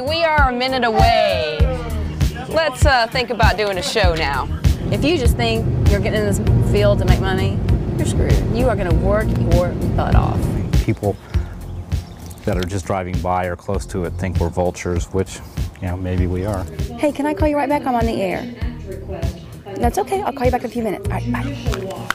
we are a minute away. Let's think about doing a show now. If you just think you're getting in this field to make money, you're screwed. You are going to work your butt off. People that are just driving by or close to it think we're vultures, which, you know, maybe we are. Hey, can I call you right back? I'm on the air. That's okay. I'll call you back in a few minutes. All right, bye.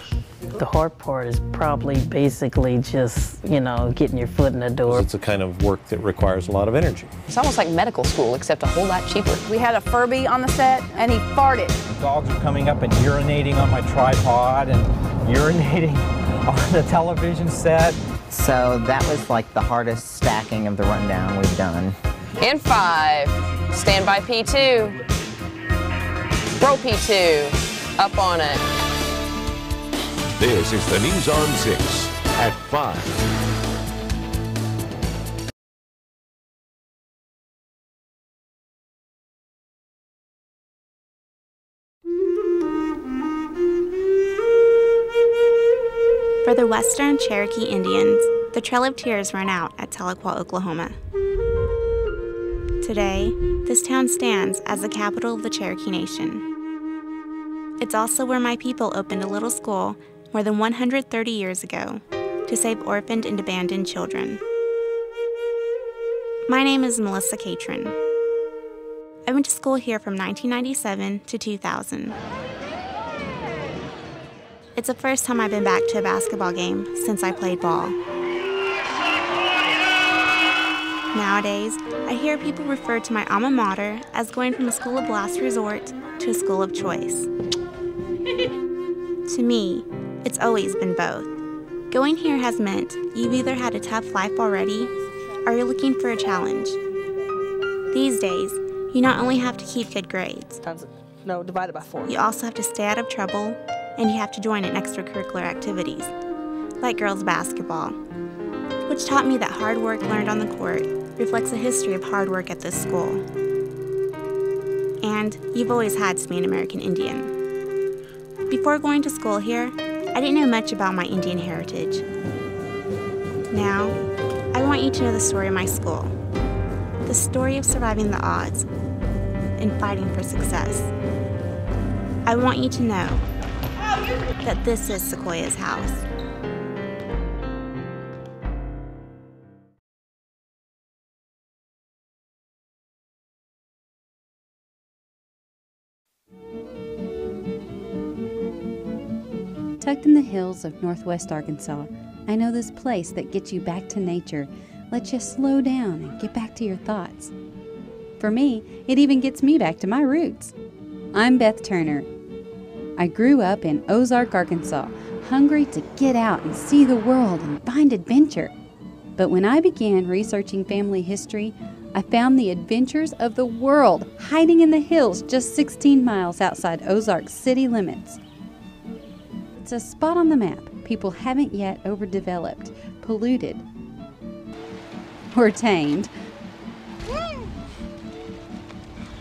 The hard part is probably basically just, you know, getting your foot in the door. It's a kind of work that requires a lot of energy. It's almost like medical school, except a whole lot cheaper. We had a Furby on the set, and he farted. Dogs are coming up and urinating on my tripod and urinating on the television set. So that was like the hardest stacking of the rundown we've done. In 5, stand by P2. Roll P2, up on it. This is the News on 6 at 5. For the Western Cherokee Indians, the Trail of Tears ran out at Tahlequah, Oklahoma. Today, this town stands as the capital of the Cherokee Nation. It's also where my people opened a little school more than 130 years ago to save orphaned and abandoned children. My name is Melissa Catron. I went to school here from 1997 to 2000. It's the first time I've been back to a basketball game since I played ball. Nowadays, I hear people refer to my alma mater as going from a school of last resort to a school of choice. To me, it's always been both. Going here has meant you've either had a tough life already or you're looking for a challenge. These days, you not only have to keep good grades, Divided by 4. you also have to stay out of trouble and you have to join in extracurricular activities, like girls basketball, which taught me that hard work learned on the court reflects a history of hard work at this school. And you've always had to be an American Indian. Before going to school here, I didn't know much about my Indian heritage. Now, I want you to know the story of my school, the story of surviving the odds and fighting for success. I want you to know that this is Sequoia's house. Tucked in the hills of northwest Arkansas, I know this place that gets you back to nature, lets you slow down and get back to your thoughts. For me, it even gets me back to my roots. I'm Beth Turner. I grew up in Ozark, Arkansas, hungry to get out and see the world and find adventure. But when I began researching family history, I found the adventures of the world hiding in the hills just 16 miles outside Ozark's city limits. It's a spot on the map people haven't yet overdeveloped, polluted, or tamed.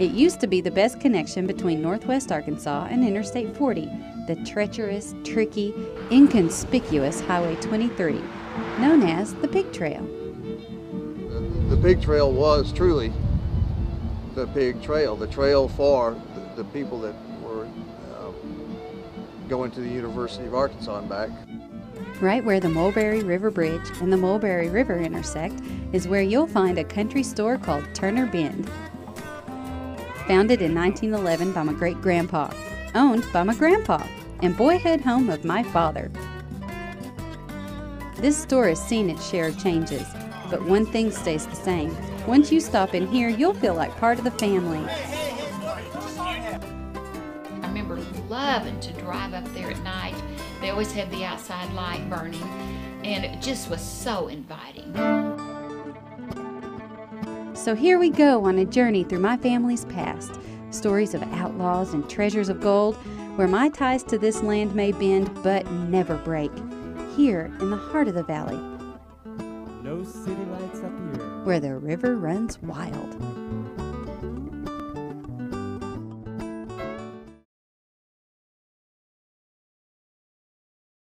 It used to be the best connection between northwest Arkansas and Interstate 40, the treacherous, tricky, inconspicuous Highway 23, known as the Pig Trail. The Pig Trail was truly the Pig Trail, the trail for the people that were going to the University of Arkansas and back. Right where the Mulberry River Bridge and the Mulberry River intersect is where you'll find a country store called Turner Bend. Founded in 1911 by my great-grandpa, owned by my grandpa, and boyhood home of my father. This store has seen its share of changes, but one thing stays the same. Once you stop in here, you'll feel like part of the family. I remember loving to drive up there at night. They always had the outside light burning, and it just was so inviting. So here we go on a journey through my family's past, stories of outlaws and treasures of gold, where my ties to this land may bend but never break, here in the heart of the valley, no city lights up here, where the river runs wild.